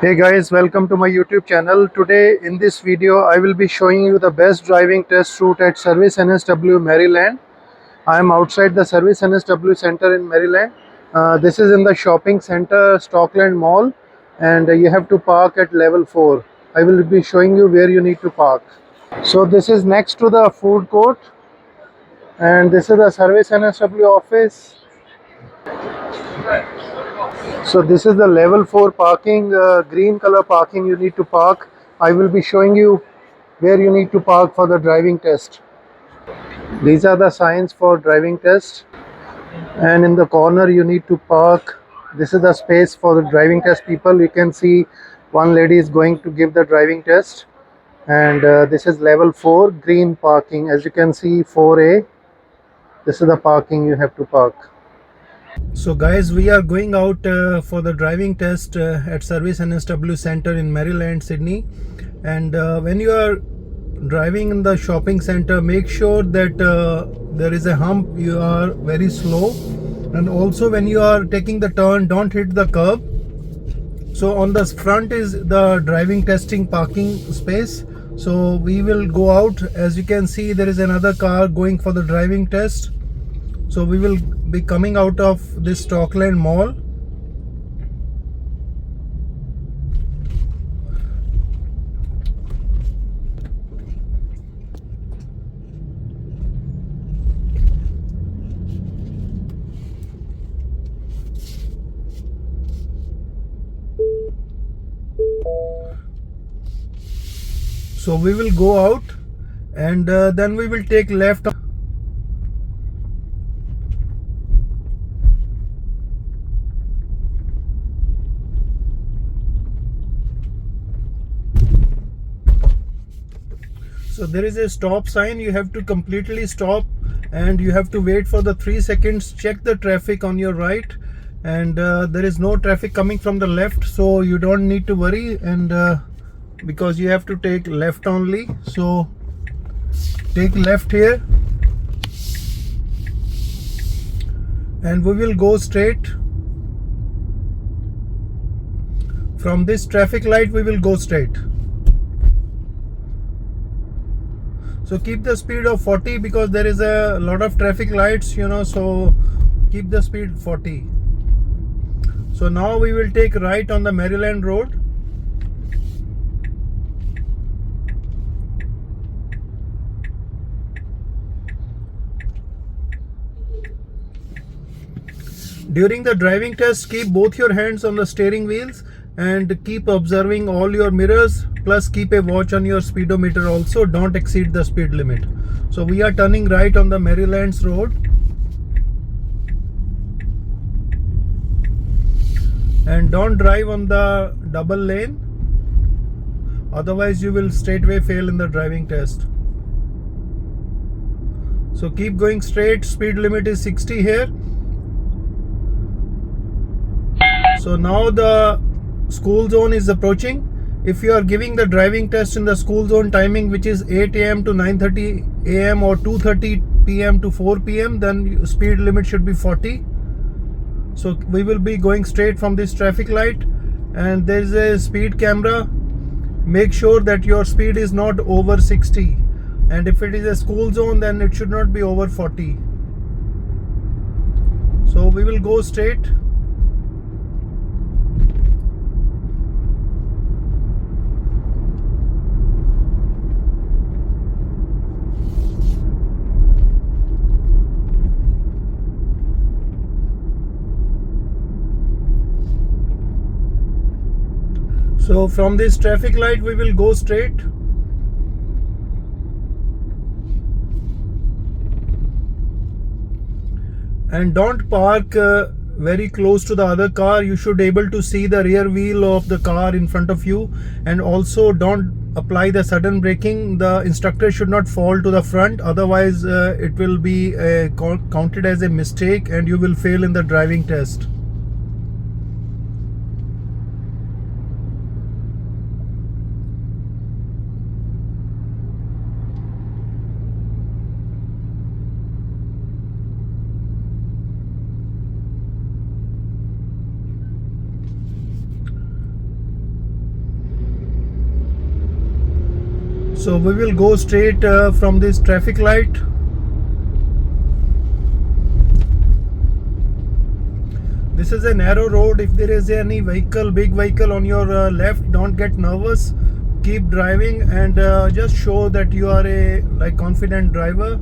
Hey guys, welcome to my YouTube channel. Today in this video I will be showing you the best driving test route at Service NSW Maryland. I am outside the Service NSW Center in Maryland. This is in the shopping center Stockland Mall, and you have to park at level 4. I will be showing you where you need to park. So this is next to the food court, and this is the Service NSW office. So this is the level 4 parking, green color parking you need to park. I will be showing you where you need to park for the driving test. These are the signs for driving test, and in the corner you need to park. This is the space for the driving test people. You can see one lady is going to give the driving test, and this is level 4 green parking. As you can see, 4A, this is the parking you have to park. So guys, we are going out for the driving test at Service NSW Center in Maryland, Sydney. And when you are driving in the shopping center, make sure that there is a hump, you are very slow. And also when you are taking the turn, don't hit the curb. So on the front is the driving testing parking space. So we will go out. As you can see, there is another car going for the driving test. So we will be coming out of this Stockland Mall. So we will go out, and then we will take left. So there is a stop sign. You have to completely stop, and you have to wait for the 3 seconds. Check the traffic on your right, and there is no traffic coming from the left, so you don't need to worry. And because you have to take left only, so take left here, and we will go straight. From this traffic light we will go straight. So keep the speed of 40 because there is a lot of traffic lights, so keep the speed 40. So now we will take right on the Maryland Road. During the driving test, keep both your hands on the steering wheels and keep observing all your mirrors, plus keep a watch on your speedometer also. Don't exceed the speed limit. So we are turning right on the Maryland's road, and don't drive on the double lane, otherwise you will straightway fail in the driving test. So keep going straight. Speed limit is 60 here. So now the school zone is approaching. If you are giving the driving test in the school zone timing, which is 8 a.m. to 9:30 a.m. or 2:30 p.m. to 4 p.m., then speed limit should be 40. So we will be going straight from this traffic light, and there is a speed camera. Make sure that your speed is not over 60, and if it is a school zone, then it should not be over 40. So we will go straight. So from this traffic light we will go straight. And don't park very close to the other car. You should be able to see the rear wheel of the car in front of you. And also don't apply the sudden braking. The instructor should not fall to the front, otherwise it will be counted as a mistake and you will fail in the driving test. So we will go straight from this traffic light. This is a narrow road. If there is any vehicle, big vehicle on your left, don't get nervous. Keep driving and just show that you are a confident driver.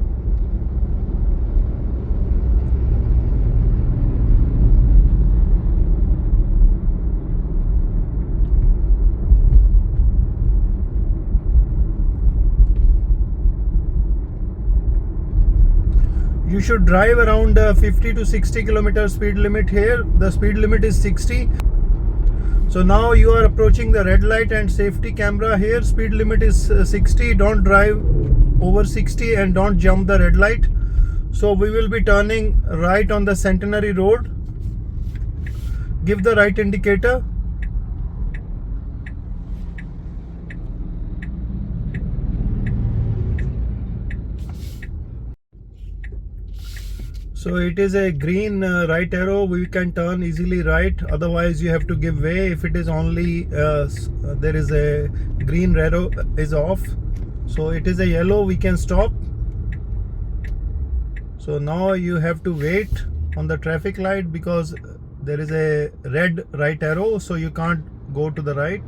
You should drive around 50 to 60 kilometer speed limit here. The speed limit is 60. So now you are approaching the red light and safety camera here. Speed limit is 60. Don't drive over 60 and don't jump the red light. So we will be turning right on the Centenary Road. Give the right indicator. So it is a green right arrow. We can turn easily right, otherwise you have to give way. If it is only there is a green arrow is off, so it is a yellow, we can stop. So now you have to wait on the traffic light because there is a red right arrow, so you can't go to the right.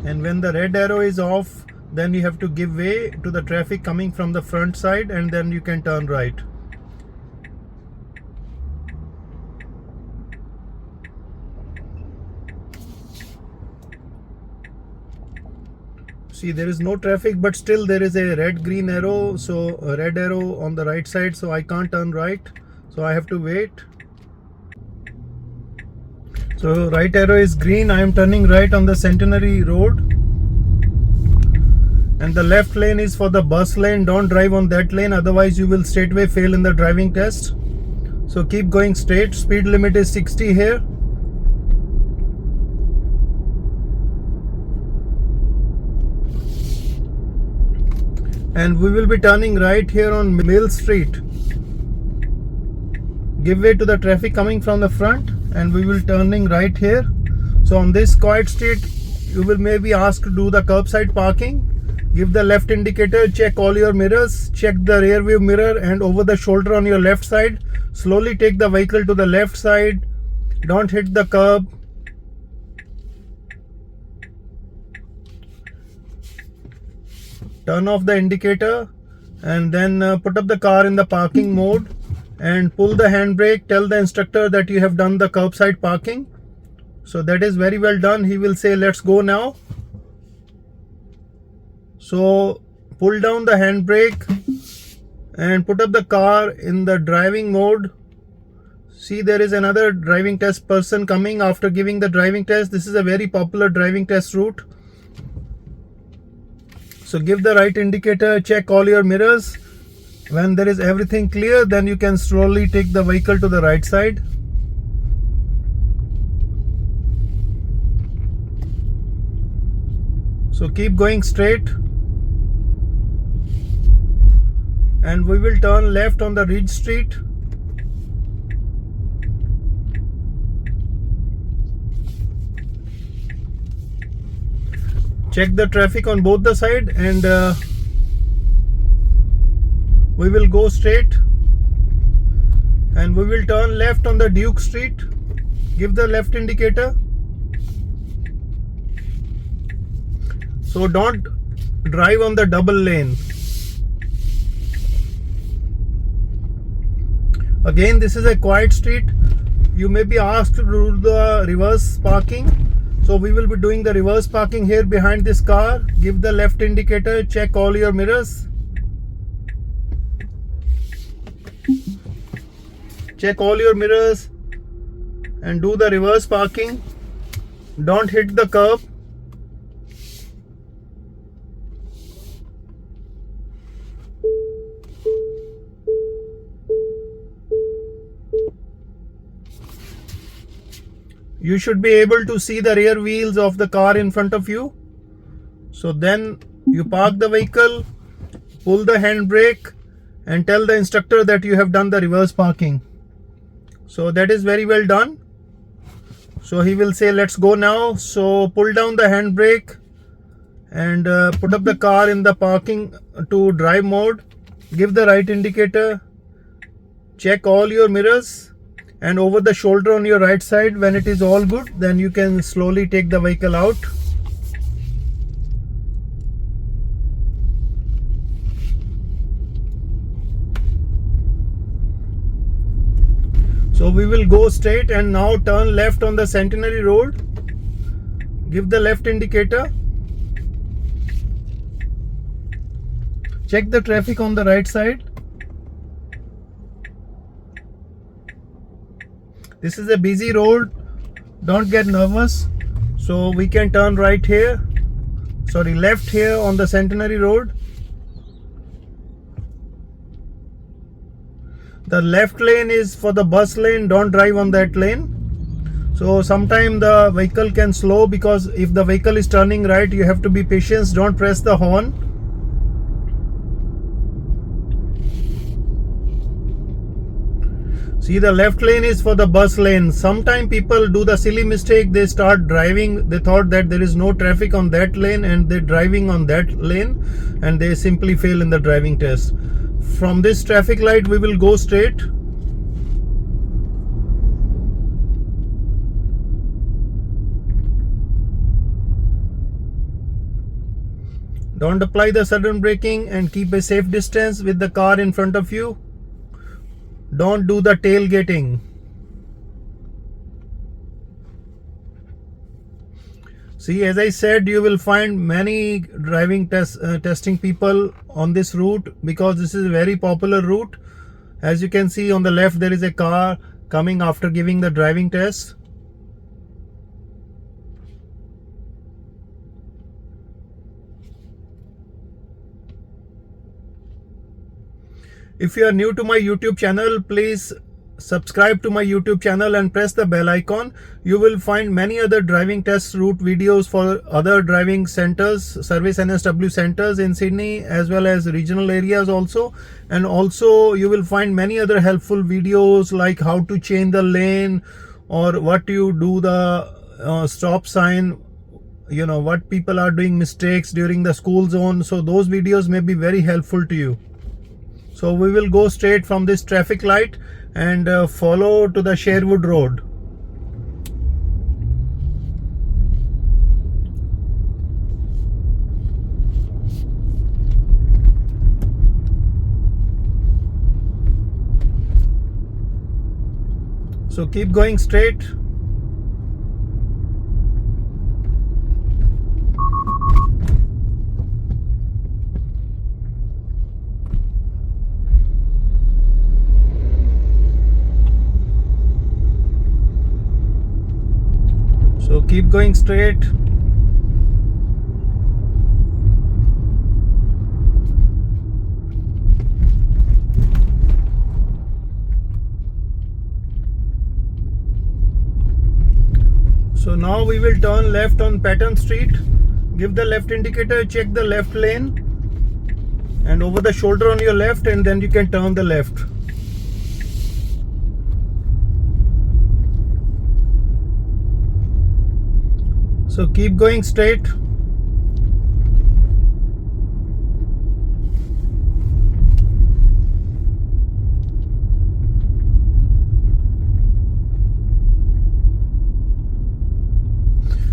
And when the red arrow is off, then you have to give way to the traffic coming from the front side, and then you can turn right. See, there is no traffic, but still there is a red green arrow, so a red arrow on the right side, so I can't turn right, so I have to wait. So right arrow is green. I am turning right on the Centenary Road. And the left lane is for the bus lane. Don't drive on that lane, otherwise you will straightway fail in the driving test. So keep going straight. Speed limit is 60 here. And we will be turning right here on Mill Street. Give way to the traffic coming from the front, and we will turning right here. So on this quiet street, you will maybe asked to do the curbside parking. Give the left indicator, check all your mirrors, check the rear view mirror and over the shoulder on your left side. Slowly take the vehicle to the left side. Don't hit the curb. Turn off the indicator and then put up the car in the parking mode and pull the handbrake. Tell the instructor that you have done the curbside parking. So that is very well done. He will say, let's go now. So pull down the handbrake and put up the car in the driving mode. See, there is another driving test person coming after giving the driving test. This is a very popular driving test route. So give the right indicator, check all your mirrors. When there is everything clear, then you can slowly take the vehicle to the right side. So keep going straight. And we will turn left on the Ridge Street. Check the traffic on both the side, and we will go straight and we will turn left on the Duke Street. Give the left indicator. So don't drive on the double lane. Again, this is a quiet street. You may be asked to do the reverse parking. So we will be doing the reverse parking here behind this car. Give the left indicator, check all your mirrors. Check all your mirrors and do the reverse parking. Don't hit the curb. You should be able to see the rear wheels of the car in front of you. So then you park the vehicle, pull the handbrake and tell the instructor that you have done the reverse parking. So that is very well done. So he will say, let's go now. So pull down the handbrake and put up the car in the parking to drive mode. Give the right indicator. Check all your mirrors and over the shoulder on your right side. When it is all good, then you can slowly take the vehicle out. So we will go straight and now turn left on the Centenary Road. Give the left indicator. Check the traffic on the right side. This is a busy road. Don't get nervous. So we can turn left here on the Centenary Road. The left lane is for the bus lane. Don't drive on that lane. So sometimes the vehicle can slow, because if the vehicle is turning right, you have to be patient. Don't press the horn. See, the left lane is for the bus lane. Sometimes people do the silly mistake. They start driving. They thought that there is no traffic on that lane and they're driving on that lane, and they simply fail in the driving test. From this traffic light, we will go straight. Don't apply the sudden braking and keep a safe distance with the car in front of you. Don't do the tailgating. See, as I said, you will find many driving testing people on this route, because this is a very popular route. As you can see on the left, there is a car coming after giving the driving test. If you are new to my YouTube channel, please subscribe to my YouTube channel and press the bell icon. You will find many other driving test route videos for other driving centers, service NSW centers in Sydney, as well as regional areas also. And also you will find many other helpful videos like how to change the lane, or what you do the stop sign, what people are doing mistakes during the school zone. So those videos may be very helpful to you. So we will go straight from this traffic light and follow to the Sherwood Road. So keep going straight. So keep going straight. So now we will turn left on Patton Street. Give the left indicator, check the left lane, and over the shoulder on your left, and then you can turn the left. So keep going straight.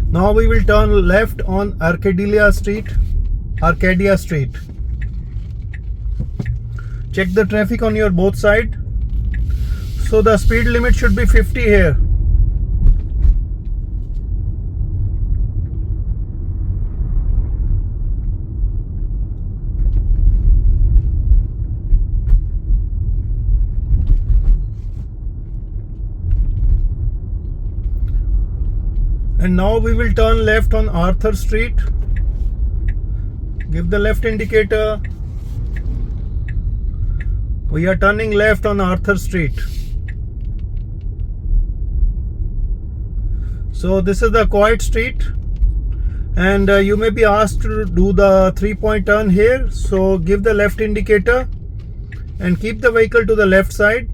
Now we will turn left on Arcadia Street. Check the traffic on your both side. So the speed limit should be 50 here. And now we will turn left on Arthur Street. Give the left indicator. We are turning left on Arthur Street. So this is the quiet street, and you may be asked to do the 3-point turn here. So give the left indicator and keep the vehicle to the left side.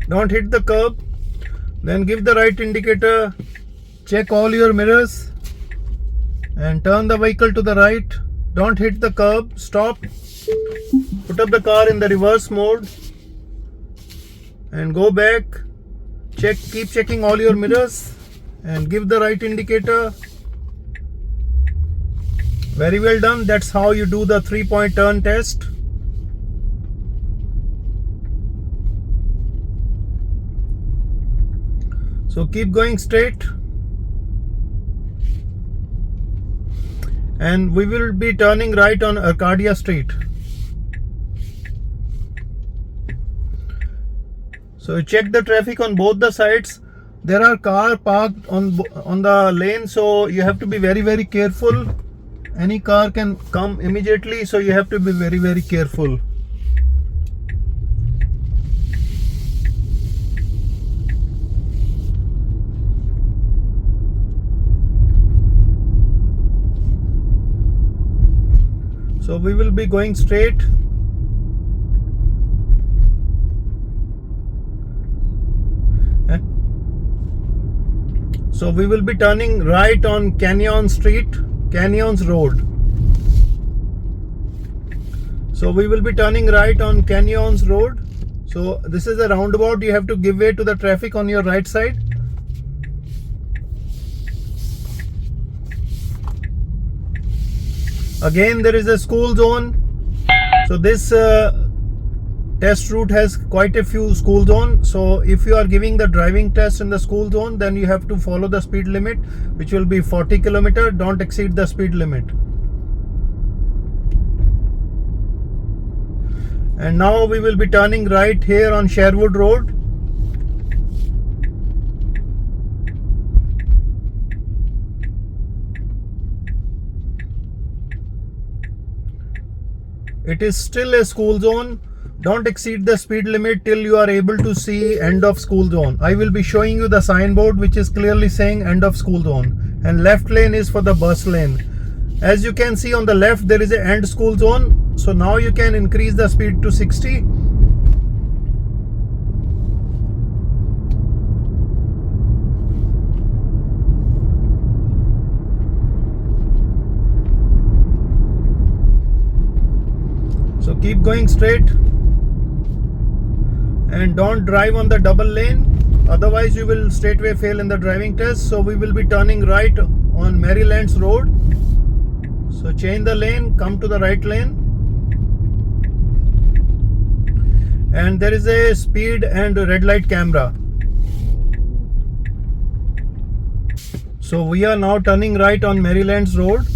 Don't hit the curb. Then give the right indicator. Check all your mirrors. and turn the vehicle to the right. Don't hit the curb. Stop. Put up the car in the reverse mode and go back. Keep checking all your mirrors and give the right indicator. Very well done. That's how you do the 3-point turn test. So keep going straight. And we will be turning right on Arcadia Street. So check the traffic on both the sides. There are cars parked on the lane, so you have to be very careful. Any car can come immediately, so you have to be very careful. So we will be going straight. So we will be turning right on Canyon Street, Canyons Road. So we will be turning right on Canyons Road. So this is a roundabout. You have to give way to the traffic on your right side. Again, there is a school zone. So this test route has quite a few school zones. So if you are giving the driving test in the school zone, then you have to follow the speed limit, which will be 40 km. Don't exceed the speed limit. And now we will be turning right here on Sherwood Road. It is still a school zone. Don't exceed the speed limit till you are able to see end of school zone. I will be showing you the signboard which is clearly saying end of school zone. And left lane is for the bus lane. As you can see on the left, there is a end school zone. So now you can increase the speed to 60. So keep going straight and don't drive on the double lane, otherwise you will straightway fail in the driving test. So we will be turning right on Marylands Road. So change the lane, come to the right lane, and there is a speed and red light camera. So we are now turning right on Marylands Road.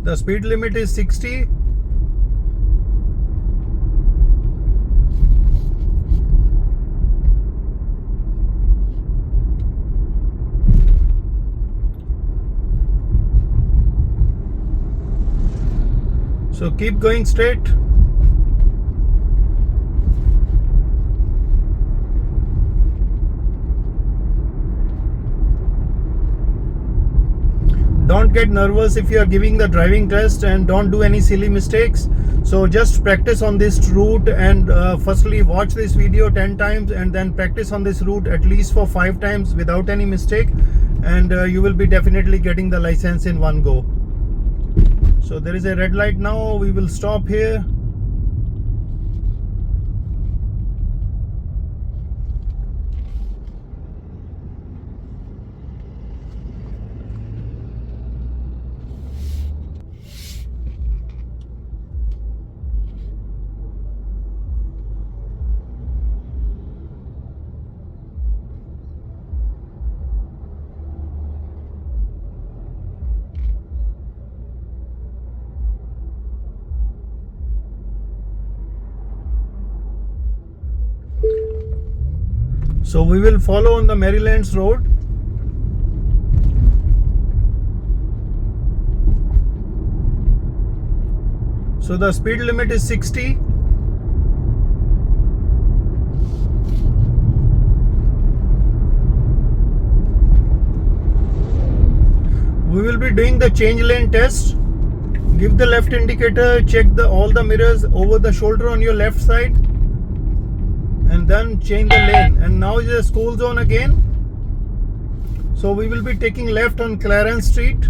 The speed limit is 60. So keep going straight. Don't get nervous if you are giving the driving test, and don't do any silly mistakes. So just practice on this route, and firstly watch this video 10 times and then practice on this route at least for 5 times without any mistake, and you will be definitely getting the license in one go. So there is a red light now. We will stop here. So we will follow on the Marylands Road. So the speed limit is 60. We will be doing the change lane test. Give the left indicator, check all the mirrors over the shoulder on your left side, and then change the lane. And now is a school zone again. So we will be taking left on Clarence Street.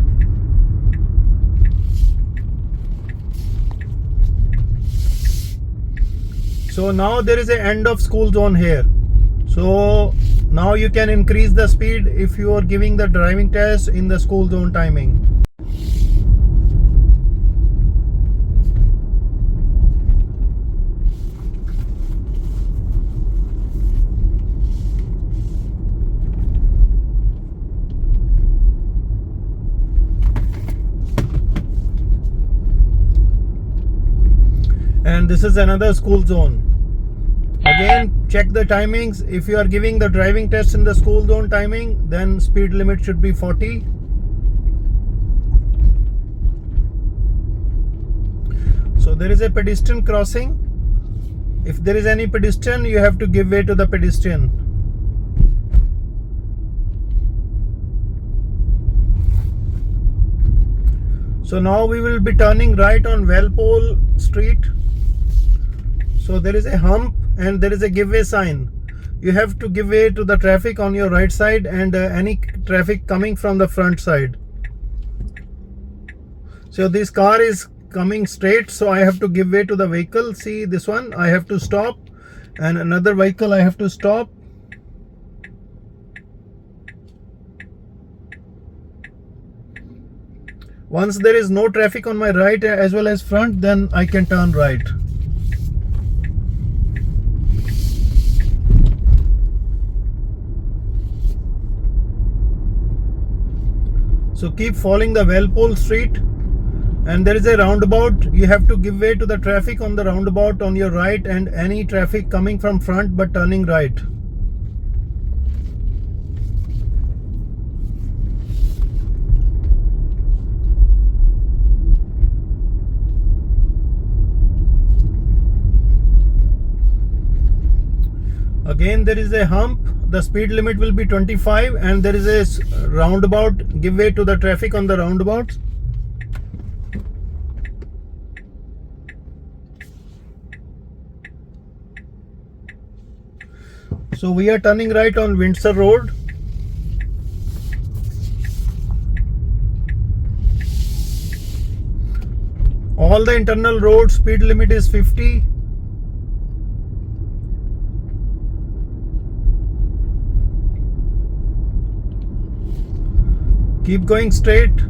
So now there is an end of school zone here. So now you can increase the speed if you are giving the driving test in the school zone timing. And this is another school zone. Again, check the timings. If you are giving the driving test in the school zone timing, then speed limit should be 40. So there is a pedestrian crossing. If there is any pedestrian, you have to give way to the pedestrian. So now we will be turning right on Walpole Street. So there is a hump and there is a give way sign. You have to give way to the traffic on your right side and any traffic coming from the front side. So this car is coming straight, so I have to give way to the vehicle. See this one, I have to stop, and another vehicle I have to stop. Once there is no traffic on my right as well as front, then I can turn right. So keep following the Walpole Street, and there is a roundabout. You have to give way to the traffic on the roundabout on your right and any traffic coming from front but turning right. Again, there is a hump. The speed limit will be 25, and there is a roundabout. Give way to the traffic on the roundabout. So we are turning right on Windsor Road. All the internal road speed limit is 50. Keep going straight.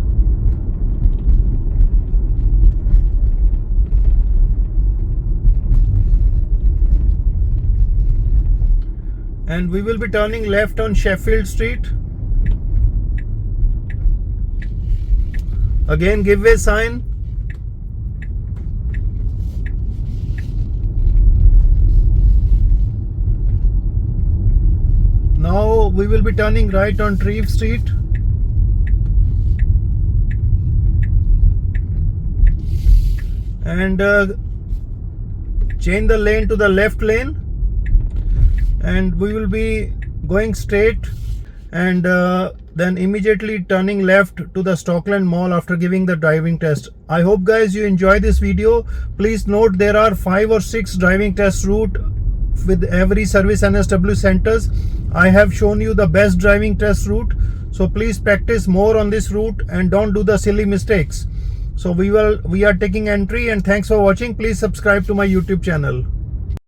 And we will be turning left on Sheffield Street. Again, give way sign. Now we will be turning right on Treve Street. And change the lane to the left lane, and we will be going straight and then immediately turning left to the Stockland Mall after giving the driving test. I hope guys you enjoy this video. Please note there are 5 or 6 driving test route with every service NSW centers. I have shown you the best driving test route, so please practice more on this route and don't do the silly mistakes. So we are taking entry, and thanks for watching. Please subscribe to my YouTube channel.